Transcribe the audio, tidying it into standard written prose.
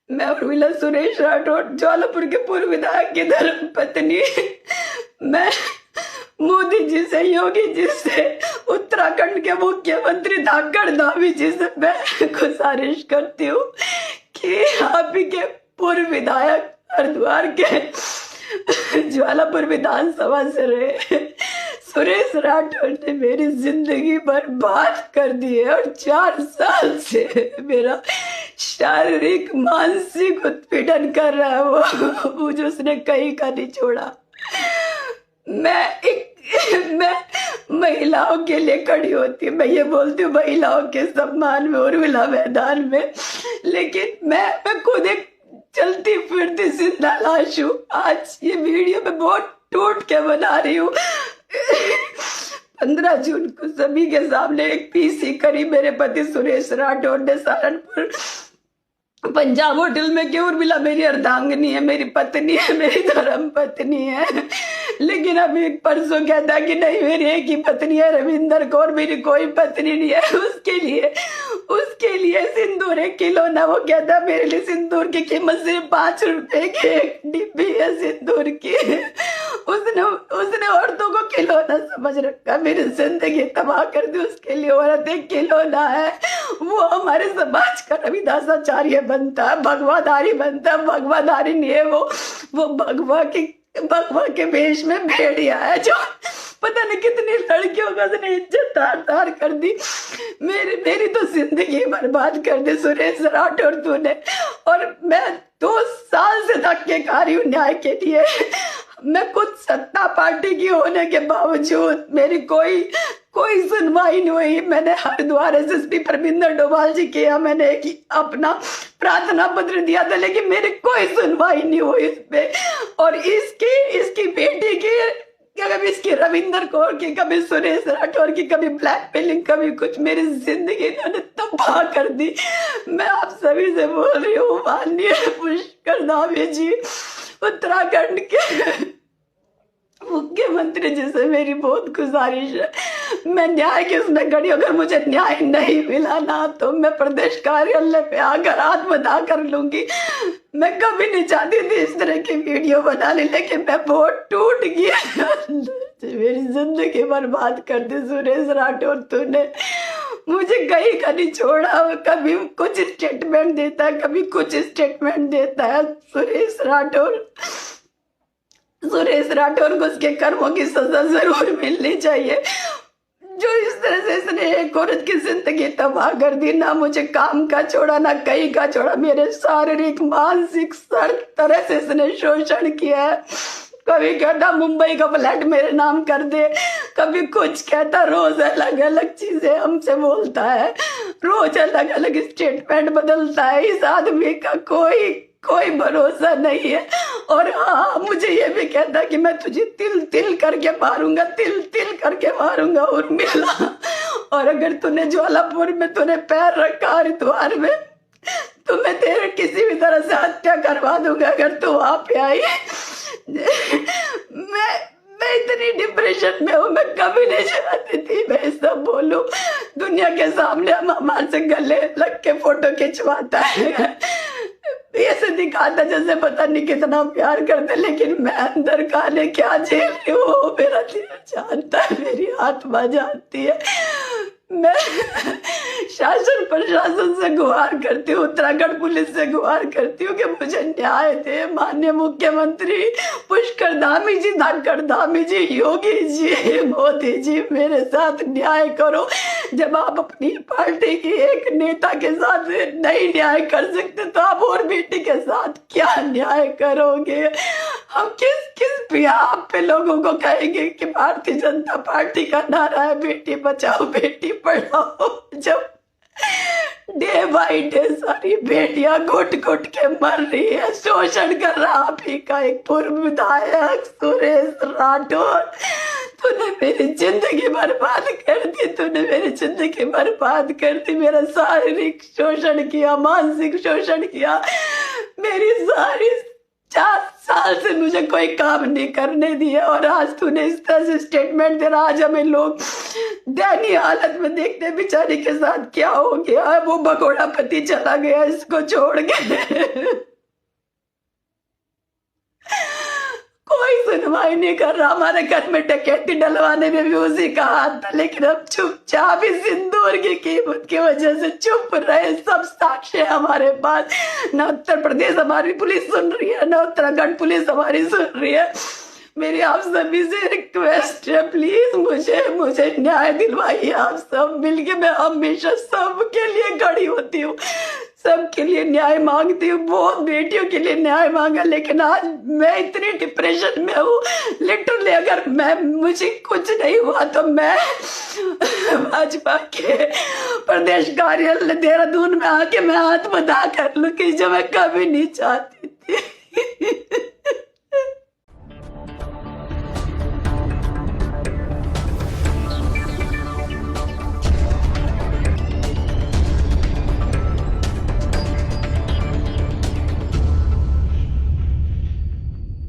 मैं उर्मिला सुरेश राठौड़, ज्वालापुर के पूर्व विधायक की धर्म पत्नी। मैं मोदी जी से, योगी जी से, उत्तराखंड के मुख्यमंत्री धाकड़ धामी जी से मैं गुजारिश करती हूँ कि आप के पूर्व विधायक हरिद्वार के ज्वालापुर विधानसभा से रहे सुरेश राठौड़ ने मेरी जिंदगी बर्बाद कर दी है और 4 साल से मेरा शारीरिक मानसिक उत्पीड़न कर रहा है वो। मुझे उसने कहीं का नहीं छोड़ा। मैं महिलाओं के लिए खड़ी होती हूँ, मैं ये बोलती हूँ महिलाओं के सम्मान में उर्मिला मैदान में, लेकिन मैं खुद एक चलती फिरती जिंदा लाश हूँ। आज ये वीडियो मैं बहुत टूट के बना रही हूँ। 15 जून को सभी के सामने एक पीसी करी मेरे पति सुरेश राठौड़ ने सहारनपुर पंजाब होटल में कि उर्मिला मेरी अर्धांगिनी है, मेरी पत्नी है, मेरी धर्म पत्नी है। लेकिन अभी परसों कहता कि नहीं मेरी एक ही पत्नी है रविंदर कौर, मेरी कोई पत्नी नहीं है। उसके लिए सिंदूर 1 किलो ना, वो कहता मेरे लिए सिंदूर की कीमत सिर्फ 5 रुपए की एक डिब्बी है सिंदूर की। उसने औरतों को खिलौना समझ रखा, मेरी जिंदगी तबाह कर दी। उसके लिए औरत एक खिलौना है। वो हमारे समाज का रविदासाचार्य बनता है, भगवाधारी बनता है। भगवाधारी नहीं है वो भगवा के वेश में भेड़िया है जो पता नहीं कितनी लड़कियों का उसने इज्जत तार कर दी। मेरी तो जिंदगी बर्बाद कर दी सुरेश राठौड़ तूने। और मैं 2 साल से धक्के खा रही हूँ न्याय के लिए। मैं खुद सत्ता पार्टी की होने के बावजूद मेरी कोई सुनवाई नहीं हुई। मैंने हरिद्वार एसएसपी परमिंदर डोभाल जी के यहाँ मैंने अपना प्रार्थना पत्र दिया था, लेकिन मेरी कोई सुनवाई नहीं हुई इस पे। और इसकी बेटी की, कभी इसकी रविंदर कौर की, कभी सुरेश राठौर की, कभी ब्लैकमेलिंग, कभी कुछ, मेरी जिंदगी इन्होंने तबाह कर दी। मैं आप सभी से बोल रही हूँ, माननीय पुष्कर धामी जी, उत्तराखंड के मुख्यमंत्री जी से मेरी बहुत गुजारिश है, मैं न्याय की उसमें खड़ी। अगर मुझे न्याय नहीं मिला ना तो मैं प्रदेश कार्यालय पे आकर आत्मदाह कर लूंगी। मैं कभी नहीं चाहती थी इस तरह की वीडियो बनाने, लेकिन मैं बहुत टूट गया। मेरी जिंदगी बर्बाद कर दी सुरेश राठौड़ तूने। मुझे कहीं का नहीं छोड़ा। कभी कुछ स्टेटमेंट देता है, कभी कुछ स्टेटमेंट देता है। सुरेश राठौर को उसके कर्मों की सजा जरूर मिलनी चाहिए। जो इस तरह से इसने एक औरत की जिंदगी तबाह कर दी, ना मुझे काम का छोड़ा, ना कहीं का छोड़ा। मेरे शारीरिक मानसिक हर तरह से इसने शोषण किया है। कभी कहता मुंबई का फ्लैट मेरे नाम कर दे, कभी कुछ कहता। रोज अलग अलग चीजें हमसे बोलता है, रोज अलग अलग स्टेटमेंट बदलता है। इस आदमी का कोई भरोसा नहीं है। और हाँ, मुझे ये भी कहता कि मैं तुझे तिल तिल करके मारूंगा उर्मिला। और अगर तूने ज्वालापुर में तूने पैर रखा, हरिद्वार में, तो मैं तेरे किसी भी तरह से हत्या करवा दूंगा अगर तू वहां पे आई। मैं इतनी डिप्रेशन में हूँ, मैं कभी नहीं चाहती थी मैं सब बोलूं। दुनिया के सामने हम हमारे से गले लग के फोटो खिंचवाता है, ऐसे दिखाता जैसे पता नहीं कितना प्यार करते, लेकिन मैं अंदर खाने क्या झेल रही हूँ मेरा दिल जानता है, मेरी आत्मा जानती है। मैं शासन प्रशासन से गुहार करती हूँ, उत्तराखंड पुलिस से गुहार करती हूँ कि मुझे न्याय दे। माननीय मुख्यमंत्री पुष्कर धामी जी, धाकड़ धामी जी, योगी जी, मोदी जी, मेरे साथ न्याय करो। जब आप अपनी पार्टी की एक नेता के साथ नहीं न्याय कर सकते तो आप और बेटी के साथ क्या न्याय करोगे? हम किस बिहाफ पे लोगों को कहेंगे कि भारतीय जनता पार्टी का नारा है बेटी बचाओ बेटी पढ़ाओ, जब डे बाई डे सारी बेटियां घुट घुट के मर रही है, शोषण कर रहा आप ही का एक पूर्व विधायक सुरेश राठौड़। तूने मेरी जिंदगी बर्बाद कर दी, तूने मेरी जिंदगी बर्बाद कर दी। मेरा शारीरिक शोषण किया, मानसिक शोषण किया, मेरी सारी 4 साल से मुझे कोई काम नहीं करने दिया, और आज तूने इस तरह से स्टेटमेंट दे रहा। आज हमें लोग दयनीय हालत में देखते बेचारी के साथ क्या हो गया। वो भगोड़ा पति चला गया इसको छोड़ के। कोई सुनवाई नहीं कर रहा। हमारे घर में डकैती डलवाने में भी उसी का हाथ था, लेकिन हम चुपचाप इस सिंदूर की कीमत की वजह से चुप रहे। सब साक्ष्य है हमारे पास। न उत्तर प्रदेश हमारी पुलिस सुन रही है, न उत्तराखंड पुलिस हमारी सुन रही है। मेरी आप सभी से रिक्वेस्ट है, प्लीज मुझे न्याय दिलवाइए। आप सब मिलके, मैं हमेशा सबके लिए खड़ी होती हूँ, सबके लिए न्याय मांगती हूँ। बहुत बेटियों के लिए न्याय मांगा, लेकिन आज मैं इतनी डिप्रेशन में हूँ। लिटरली अगर मुझे कुछ नहीं हुआ तो मैं भाजपा के प्रदेश कार्यालय देहरादून में आके मैं आत्मदाह कर लूँ, कि जो मैं कभी नहीं चाहती।